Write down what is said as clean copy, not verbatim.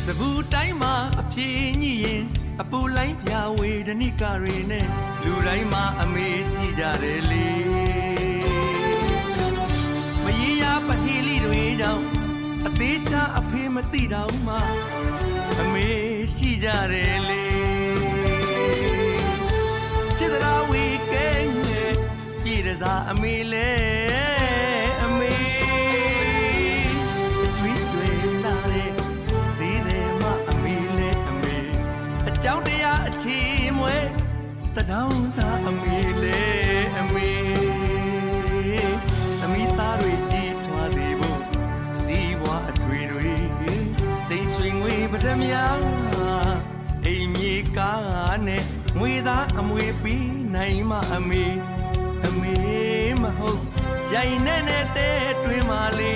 စဘူးတိုင်းမှာအဖြေညှိရင်အပူလိုင်းပြဝေဒနိကတွေနဲ့လူတိုင်းမှာအမေရှိကြတယ်လေမရေရာပဟေလိတွေကြောင့်အသေးချအဖေမသိတော့မှအမေရှိကြတယ်လေချစ်တော်ဝေကဲနဲ့ပြည်တစားအမေလဲအမေကျွေးကျွေးလာတဲ့ဈေးတယ်မအမေလဲအမေအကြောင်းတရားအခြေမွဲတထောင်းစားအမေလဲအမေအမိသားတွေကြည်ထွားစေဖို့စီးပွားအထွေတွေစိတ်ဆွေငွေပထမအိမ်မြေကားနဲ့ငွေသားအမွေပြီးနိုင်မအမေမဟုတ်ရိုင်နဲ့တဲ့တွင်ပါလေ